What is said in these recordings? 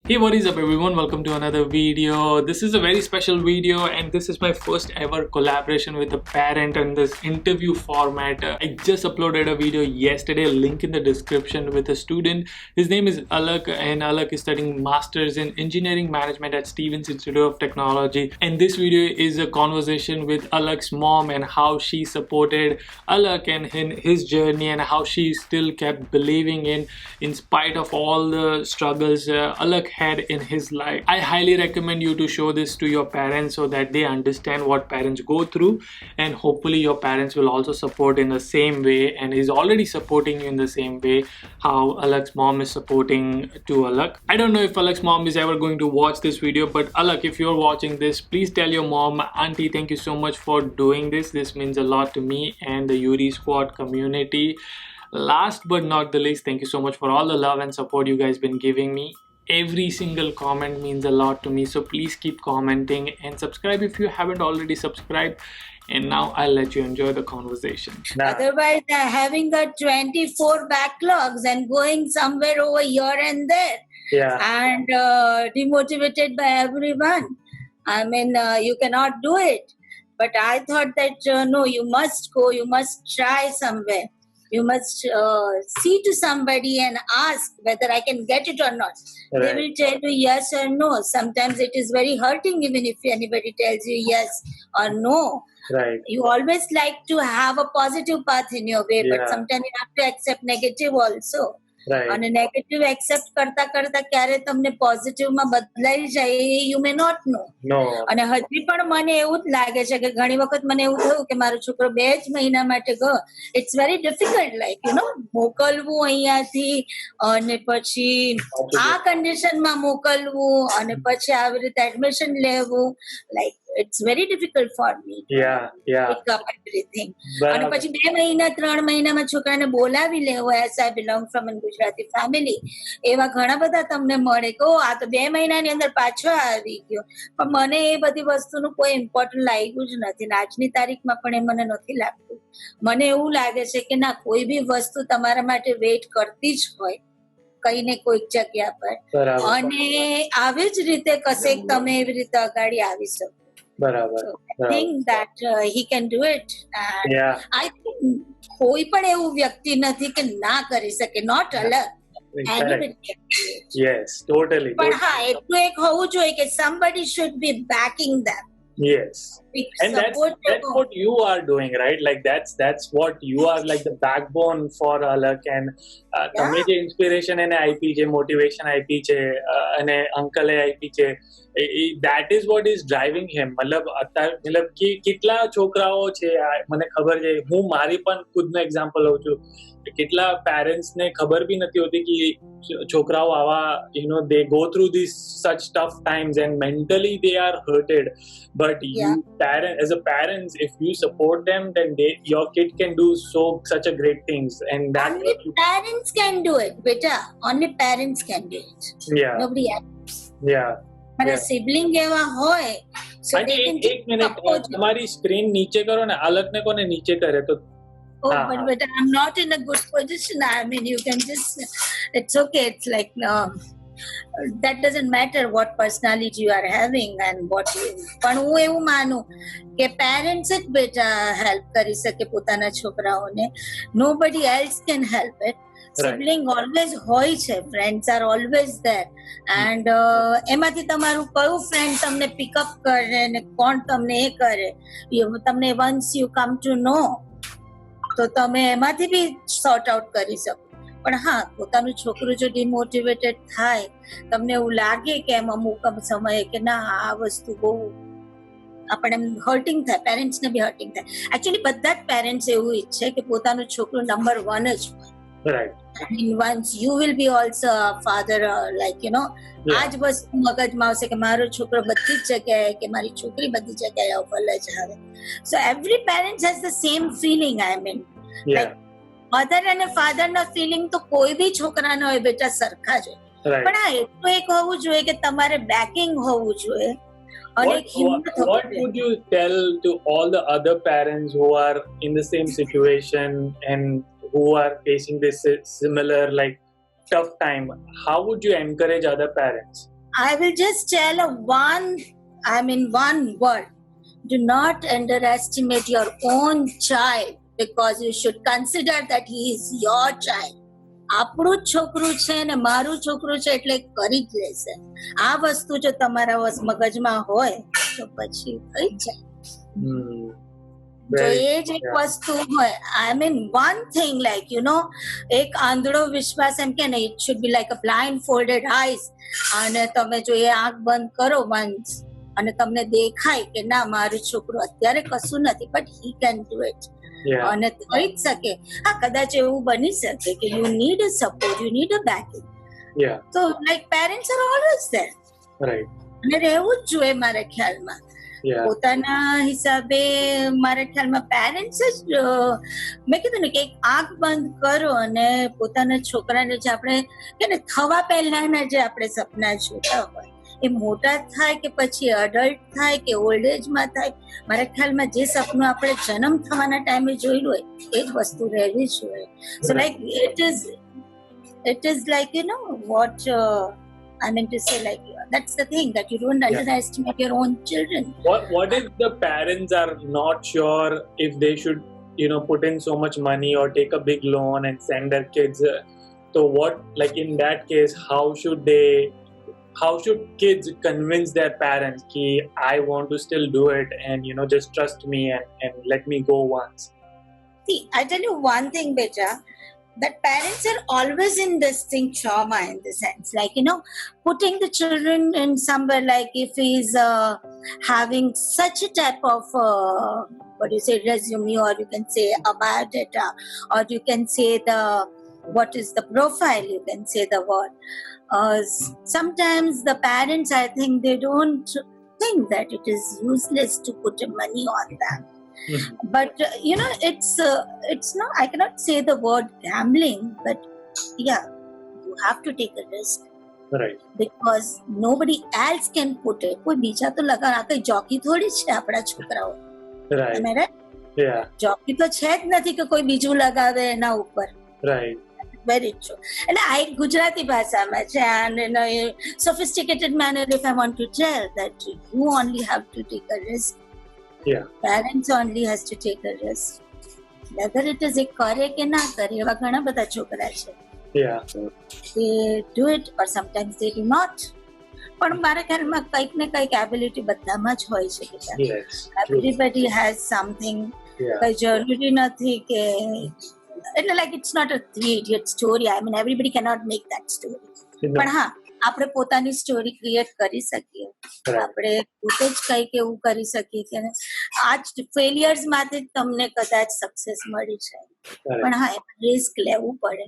Hey, what is up everyone? Welcome to another video. This is a very special video and this is my first ever collaboration with a parent in this interview format. I just uploaded a video yesterday, link in the description, with a student. His name is Alak and Alak is studying Masters in Engineering Management at Stevens Institute of Technology. And this video is a conversation with Alak's mom and how she supported Alak and his journey and how she still kept believing in spite of all the struggles Alak had in his life. I highly recommend you to show this to your parents so that they understand what parents go through, and hopefully your parents will also support in the same way and is already supporting you in the same way how Alak's mom is supporting to Alak. I don't know if Alak's mom is ever going to watch this video, but Alak, if you're watching this, please tell your mom, Auntie, thank you so much for doing this. This means a lot to me and the Yuri Squad community. Last but not the least, thank you so much for all the love and support you guys been giving me. Every single comment means a lot to me, so please keep commenting and subscribe if you haven't already subscribed. And now I'll let you enjoy the conversation. Otherwise, having the 24 backlogs and going somewhere over here and there, and demotivated by everyone. I mean, you cannot do it. But I thought that no, you must go, you must try somewhere. You must see to somebody and ask whether I can get it or not. Right. They will tell you yes or no. Sometimes it is very hurting even if anybody tells you yes or no. Right. You always like to have a positive path in your way, but sometimes you have to accept negative also. Right. અને negative accept કરતા કરતા ક્યારે તમને પોઝિટિવમાં બદલાઈ જાય you may not નો. અને હજી પણ મને એવું જ લાગે છે કે ઘણી વખત મને એવું થયું કે મારો છોકરો 2 જ મહિના માટે ગયો. It's very difficult like you know મોકલવું અહીંયાથી અને પછી આ કન્ડિશનમાં મોકલવું અને પછી આવી રીતે એડમિશન લેવું, like it's very difficult for me to pick up everything. અને પછી 2 મહિના 3 મહિનામાં છોકરાને બોલાવી લેવો. as I belong from a Gujarati family, એવા ઘણા બધા તમને મળે કે આ તો 2 મહિનાની અંદર પાછો આવી ગયો. પણ મને એ બધી વસ્તુનું કોઈ ઇમ્પોર્ટન્ટ લાગ્યું જ નથી. આજની તારીખમાં પણ એ મને નથી લાગતું. મને એવું લાગે છે કે ના, કોઈ બી વસ્તુ તમારા માટે વેઇટ કરતી જ હોય કઈ ને કોઈક જગ્યા પર, અને આવી જ રીતે કશેક તમે એવી રીતે અગાડી આવી શકો. બરાબર. I think that he can do it. I think કોઈ પણ એવું વ્યક્તિ નથી કે ના કરી શકે, not Alak. Anybody can do it. Yes, totally. પણ હા, એટલું એક હોવું જોઈએ કે somebody should be backing them. Yes. And that's what you are doing, right? Like that's what you are, like the backbone for Alak. And તમે જે inspiration એને આપી છે, motivation આપી છે અને અંકલે આપી છે, that is what is driving him. મતલબ કે કેટલા છોકરાઓ છે મને ખબર છે, હું મારી પણ ખુદનો એક્ઝામ્પલ લઉં છું, કેટલા પેરેન્ટ્સ ને ખબર બી નથી હોતી કે છોકરાઓ આવા they go through these such tough times and mentally they are hurted, but you as a parents, if you support them, then your kid can do such a great things. And that only parents can do it, beta. Only parents can do it. Nobody else. મારા sibling એવા હોય. એક minute તમારી screen નીચે કરો ને, અલકને કોને નીચે કરે તો. But I'm not in a good position. I mean, you can just, it's okay. It's like, that doesn't matter what personality you are having and what you, પણ હું એવું માનું કે પેરેન્ટ્સ જ બેટા હેલ્પ કરી શકે પોતાના છોકરાઓને. Nobody else can help it. Sibling always હોય છે, friends are always there. And એમાંથી તમારું કયું ફ્રેન્ડ તમને પિકઅપ કરે ને કોણ તમને એ કરે, તમને once you come to know, તો તમે એમાંથી બી સોર્ટ આઉટ કરી શકો. પણ હા, પોતાનું છોકરું જો ડિમોટિવેટેડ થાય, તમને એવું લાગે કે એમ અમુક સમયે કે ના આ વસ્તુ બહુ આપણે હર્ટિંગ થાય, પેરેન્ટ્સને બી હર્ટિંગ થાય. એકચ્યુઅલી બધા જ પેરેન્ટ્સ એવું ઈચ્છે કે પોતાનું છોકરું નંબર 1 જ હોય. I mean, once you will be also a father, like આ જ વસ્તુ મગજમાં આવશે કે મારો છોકરો બધી જ જગ્યાએ કે મારી છોકરી બધી જગ્યાએ અવ્વલ જ આવે. So every parent has the same feeling. I mean, like mother અને ફાધર ના ફિલિંગ તો કોઈ બી છોકરાનો હોય બેટા સરખા જ હોય. પણ હા, એટલું એક હોવું જોઈએ કે તમારે બેકિંગ હોવું જોઈએ. What would you tell to all the other parents who are in the same situation and who are facing this similar like tough time? How would you encourage other parents? I will just tell one word. Do not underestimate your own child, because you should consider that he is your child. આપણું જ છોકરું છે ને મારું છોકરું છે એટલે કરી જ લેશે. આ વસ્તુ જો તમારા મગજમાં હોય તો પછી થઈ જાય. જો એ જ એક વસ્તુ હોય, one thing, like, એક આંધળો વિશ્વાસ એમ કે ને, it should be like a blindfolded eyes. અને તમે જો એ આંખ બંધ કરો once અને તમને દેખાય કે ના મારું છોકરું અત્યારે કશું નથી, but he can do it. અને થઈ જ શકે. હા, કદાચ એવું બની શકે કે you need a support, you need a backing. So like parents are always there. Right. અને રહેવું જ જોઈએ મારા ખ્યાલમાં. પોતાના હિસાબે મારા ખ્યાલમાં પેરેન્ટ્સ જ, મેં કીધું ને કે એક આંખ બંધ કરો અને પોતાના છોકરાને જે આપણે કે ને થવા પહેલાના જે આપણે સપના જોતા હોય એ મોટા થાય કે પછી અડલ્ટ થાય કે ઓલ્ડ એજમાં થાય, મારા ખ્યાલમાં જે સપનું આપણે જન્મ થવાના ટાઈમે જોયેલું હોય એ જ વસ્તુ રહેવી જોઈએ. સો like it is like, what I meant to say, like, that's the thing, that you don't underestimate your own children. What if the parents are not sure if they should, put in so much money or take a big loan and send their kids? So what, like in that case, how should kids convince their parents that I want to still do it and, just trust me and let me go once? See, I tell you one thing, Beta, that parents are always in this thing, trauma in the sense, like, putting the children in somewhere, like if he's having such a type of, resume, or you can say a biodata, or you can say what is the profile, you can say the word. Sometimes the parents, I think, they don't think that it is useless to put money on them. But it's not, I cannot say the word gambling, but yeah, you have to take a risk. Right. Because nobody else can put it. કોઈ બીજા તો લગાવ, આ કઈ jockey થોડી છે આપણા છોકરાઓ. Right. Am I right? Yeah. Jockey તો છે જ નથી કે કોઈ બીજું લગાવે એના ઉપર. Right. Very true. એટલે આ એક ગુજરાતી ભાષામાં છે, and in a sophisticated manner, if I want to tell that you only have to take a risk. Yeah. Parents only has to take a risk. Whether it is એ કરે કે ના કરે, એવા ઘણા બધા છોકરા છે. Yeah. So they do it, or sometimes they do not. પણ મારા ખ્યાલમાં કંઈક ને કંઈક એબિલિટી બધામાં જ હોય છે. Yes. Everybody has something. કઈ જરૂરી નથી કે, એટલે like it's not a three idiot story. I mean, everybody cannot make that story. પણ હા, આપણે પોતાની સ્ટોરી ક્રિએટ કરી શકીએ. આપણે પોતે જ કંઈક એવું કરી શકીએ કે આ જ ફેલિયર્સ માંથી તમને કદાચ સક્સેસ મળી છે. પણ હા, રિસ્ક લેવું પડે.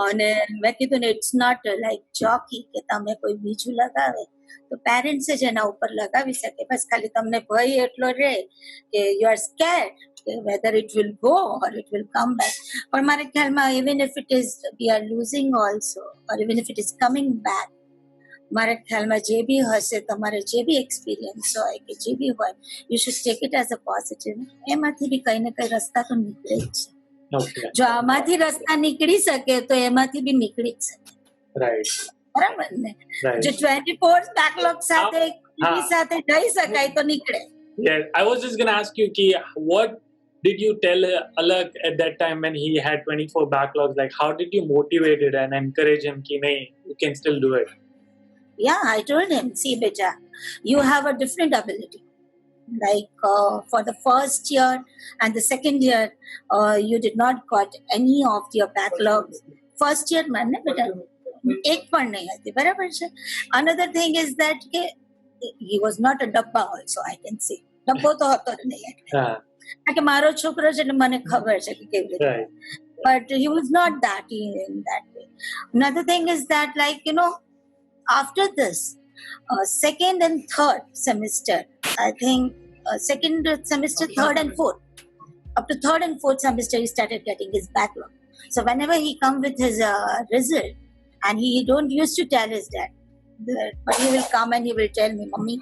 અને મેં કીધું ને, ઇટ્સ નોટ લાઈક જોકી કે તમે કોઈ બીજું લગાવે તો પેરેન્ટ્સ જ એના ઉપર લગાવી શકે. બસ ખાલી તમને ભય એટલો રહે કે you are scared whether it will go or it will come back. પણ મારા ખ્યાલમાં even if it is we are losing also, or even if it is coming back, મારા ખ્યાલમાં જે બી હશે, તમારે જે બી એક્સપિરિયન્સ હોય કે જે બી હોય, you should take it as a positive. એમાંથી બી કઈ ને કઈ રસ્તા તો નીકળે જ છે. જો આમાંથી રસ્તા નીકળી શકે તો એમાંથી બી નીકળી જ શકે. Right. બરાબર ને? જો 24 બેકલોગ સાથે જઈ શકાય તો નીકળે. Yeah, I was just going to ask you, what did you tell Alak at that time when he had 24 backlogs? Like, how did you motivate it and encourage him that you can still do it? Yeah, I told him, see, Beja, you have a different ability. Like for the first year and the second year, you did not got any of your backlogs. First year, man, beta, ek પણ નહીં હતી, બરાબર છે. Another thing is that he was not a dabba also, I can say. ડબ્બો તો હતો જ નહીં, કારણ કે મારો છોકરો છે એટલે મને ખબર છે કે કેવી રીતે. But he was not that in that way. Another thing is that, like, after this, second and third semester, I think second semester, third and fourth, up to third and fourth semester, he started getting his backlog. So whenever he come with his result, and he don't used to tell his dad, but he will come and he will tell me, Mommy,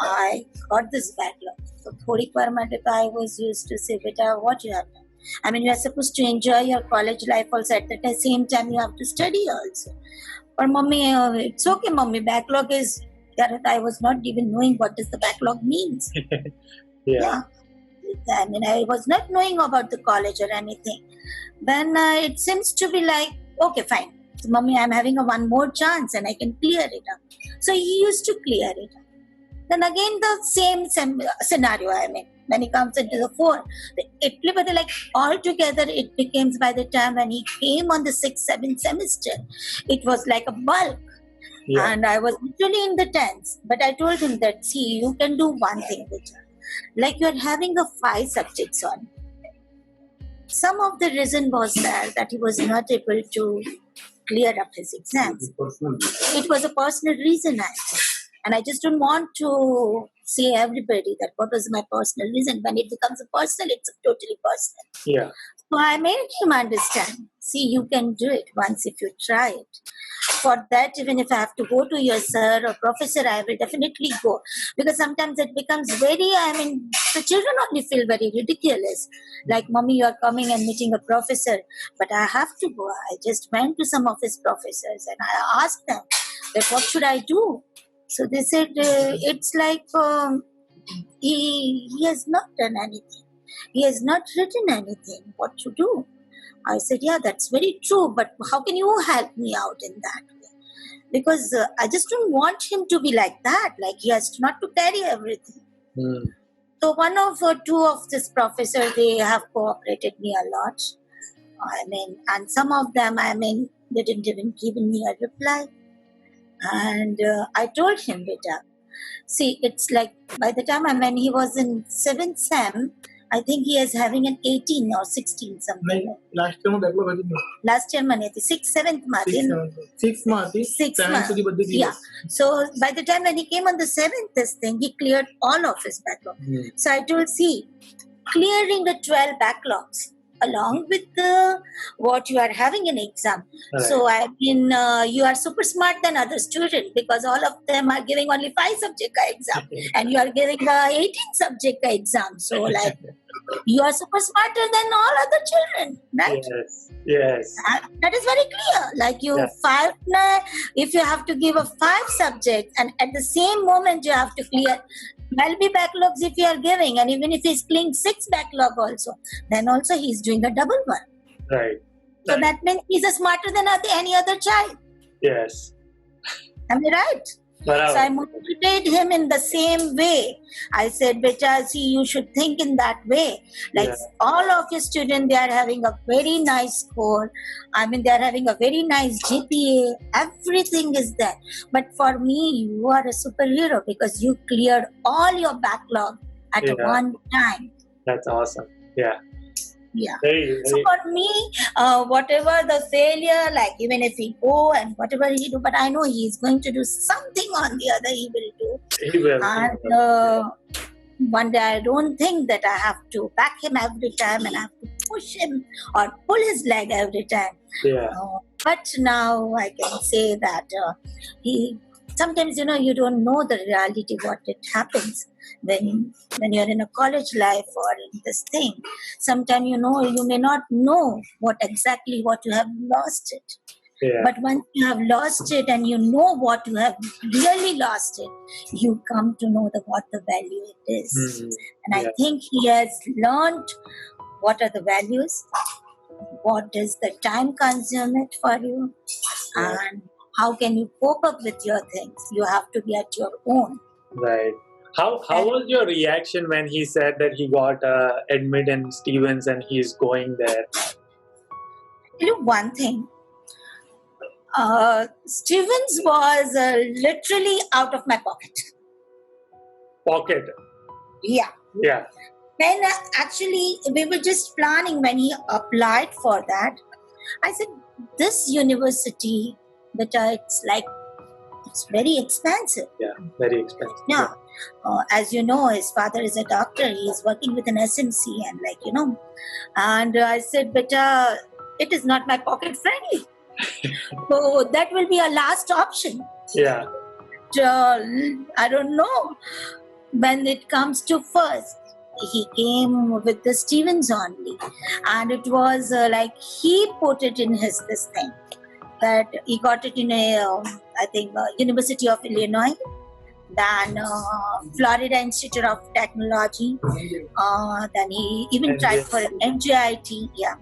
I got this backlog. So thodik par mate I was used to say, Beta, what you have done? I mean, you are supposed to enjoy your college life also. At the same time, you have to study also. Or mommy, it's okay, mommy, backlog is that I was not even knowing what does the backlog means. Yeah. I mean, I was not knowing about the college or anything. Then it seems to be like, okay, fine. So, mommy, I'm having one more chance and I can clear it up. So he used to clear it up. Then again, the same scenario, I mean, when he comes into the fore, like altogether, it becomes by the time when he came on the 6th, 7th semester, it was like a bulk. Yeah. And I was literally in the 10th. But I told him that, see, you can do one thing with her. Like you're having 5 subjects on. Some of the reason was that he was not able to clear up his exams. It was a personal reason, and I just don't want to say everybody that what was my personal reason. When it becomes a personal, it's totally personal. Yeah. So I made him understand. See, you can do it once if you try it. For that, even if I have to go to your sir or professor, I will definitely go. Because sometimes it becomes the children only feel very ridiculous. Like, mommy, you are coming and meeting a professor, but I have to go. I just went to some of his professors and I asked them that what should I do? So they said, it's like he has not done anything. He has not written anything. What to do? I said, yeah, that's very true. But how can you help me out in that way? Because I just don't want him to be like that. Like he has not to carry everything. So one of two of this professor, they have cooperated me a lot. And some of them, they didn't even give me a reply. And I told him, beta, see, it's like by the time when he was in 7th sem, I think he is having an 18 or 16 something. Last year, last year, 6th, 7th month. 6th month. Yeah. So by the time when he came on the 7th, this thing, he cleared all of his backlog. So I told, see, clearing the 12 backlogs along with what you are having in exam. Right. So you are super smart than other students because all of them are giving only 5 subject exam and you are giving 18 subject exam. So like you are super smarter than all other children, right? Yes. That is very clear. Like you if you have to give 5 subjects and at the same moment you have to clear 12 backlogs if you are giving, and even if he's clearing 6 backlog also, then also he's doing a double one. Right. So that means he's smarter than any other child. Yes. Am I right? So I motivated him in the same way. I said, beta, see, you should think in that way. Like all of your students, they are having a very nice score. They are having a very nice GPA. Everything is there. But for me, you are a superhero because you cleared all your backlog at one time. That's awesome. Yeah. Yeah. Very. So for me, whatever the failure, like even if he go and whatever he do, but I know he is going to do something on the other he will do. He will. And one day I don't think that I have to back him every time and I have to push him or pull his leg every time. Yeah. But now I can say that sometimes, you don't know the reality, what it happens when you're in a college life or in this thing. Sometimes, you may not know what you have lost it. Yeah. But once you have lost it and you know what you have really lost it, you come to know what the value it is. And I think he has learned what are the values, what does the time consume it for you, and how can you cope up with your things? You have to be at your own. Right. How was your reaction when he said that he got admit in Stevens and he's going there? One thing. Stevens was literally out of my pocket. Pocket? Yeah. Yeah. When actually we were just planning when he applied for that, I said, this university, but it's very expensive. Yeah, very expensive. Yeah. As you know, his father is a doctor. He is working with an SMC and And I said, but it is not my pocket friendly. So that will be a last option. Yeah. I don't know. When it comes to first, he came with the Stevens only. And it was like he put it in this thing. that he got it in I think University of Illinois, then Florida Institute of Technology, then he even tried for MGIT. Yeah.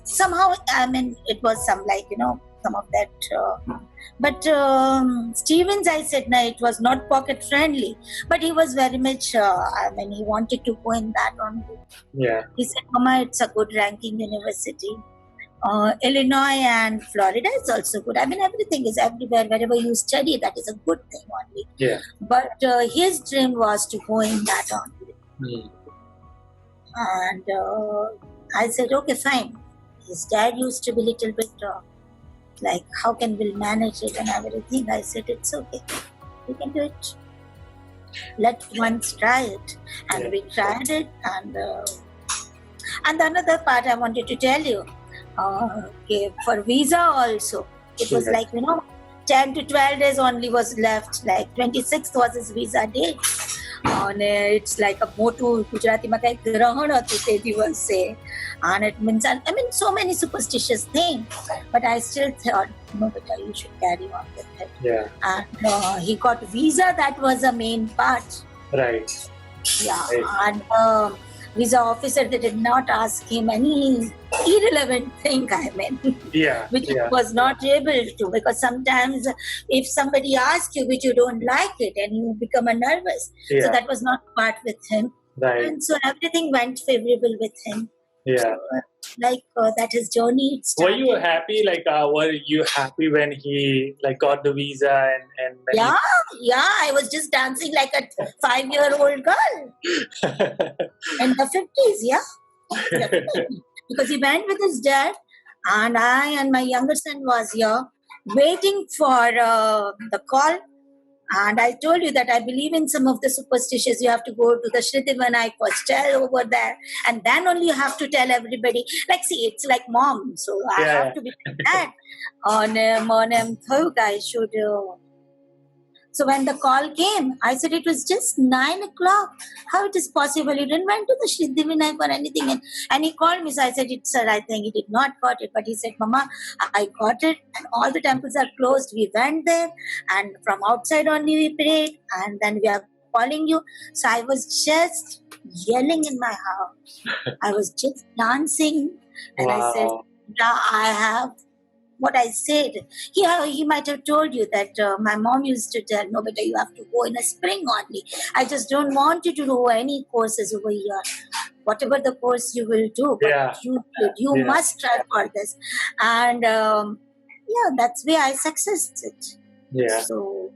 Somehow, I mean, it was some some of that. But Stevens, I said, no, it was not pocket friendly. But he was very much, I mean, he wanted to go in that only. Yeah. He said, Mama, it's a good ranking university. Illinois and Florida is also good. I mean, everything is everywhere. Wherever you study, that is a good thing only. Yeah. But his dream was to go in that only. Mm. And I said, okay, fine. His dad used to be a little bit like, how can we manage it and everything? I said, it's okay. We can do it. Let once try it. And we tried it. And another part I wanted to tell you, for visa also, it was like, 10 to 12 days only was left. Like 26th was his visa date. And it's like a motu Gujarati ma kai grahan hatu te divase, and it means, I mean, so many superstitious things, but I still thought, no, beta, you should carry on with it. Yeah. And he got visa. That was the main part. Right. Yeah. Right. And visa officer, they did not ask him any irrelevant thing, I mean, which he was not able to, because sometimes if somebody asks you which you don't like it and you become nervous, so that was not part with him. Right. And so everything went favorable with him. Yeah. So, that his journey started. Were you happy? Were you happy when he got the visa and when I was just dancing like a 5-year-old girl in the 50s. Yeah. Because he went with his dad, and I and my younger son was here waiting for the call. And I told you that I believe in some of the superstitions. You have to go to the Shriddhivinayak hostel over there, and then only you have to tell everybody. Like, see, it's like mom, so I have to be like that. I should. So when the call came, I said it was just 9 o'clock. How it is possible? You didn't went to the Shriddhivinayak or anything. And he called me. So I said, sir, I think he did not got it. But he said, Mama, I got it. And all the temples are closed. We went there. And from outside only we prayed. And then we are calling you. So I was just yelling in my house. I was just dancing. And I said, yeah, I have. What I said, he might have told you that my mom used to tell, no, beta, you have to go in a spring only. I just don't want you to do any courses over here. Whatever the course you will do, but you must try for this. And that's where I succeeded. Yeah. So.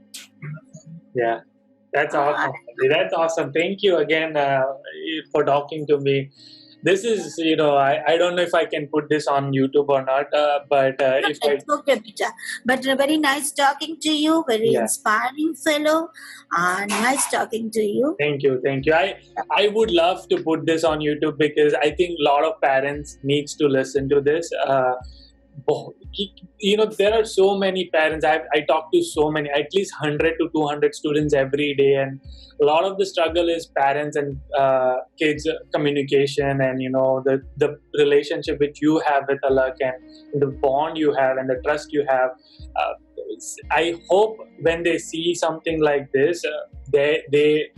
Yeah. That's awesome. That's awesome. Thank you again for talking to me. This is, I don't know if I can put this on YouTube or not, but if it's okay, Bita. But very nice talking to you, very inspiring fellow, nice talking to you. Thank you. I would love to put this on YouTube because I think a lot of parents needs to listen to this. There are so many parents. I talk to so many, at least 100 to 200 students every day, and a lot of the struggle is parents and kids communication, and the relationship which you have with Allah and the bond you have and the trust you have. I hope when they see something like this, they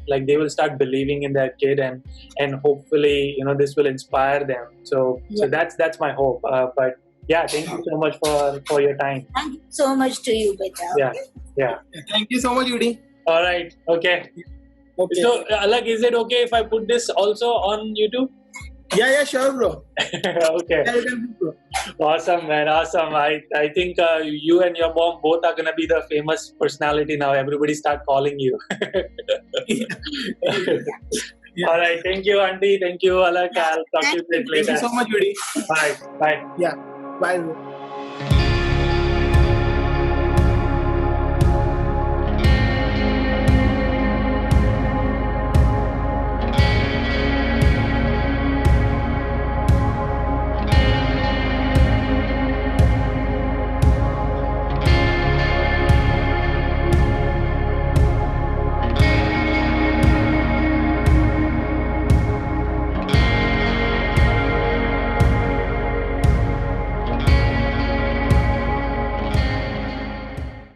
will start believing in their kid, and hopefully this will inspire them. So that's my hope. But yeah, thank you so much for your time. Thank you so much to you, Beta. Yeah. Thank you so much, Udi. All right. Okay. So, Alak, is it okay if I put this also on YouTube? Yeah, sure, bro. Okay. Awesome, man. Awesome. I think you and your mom both are gonna be the famous personality now. Everybody start calling you. All right. Thank you, Auntie. Thank you, Alak. I'll talk to you later. Thank you so much, Udi. Bye. Yeah. Bye, bro.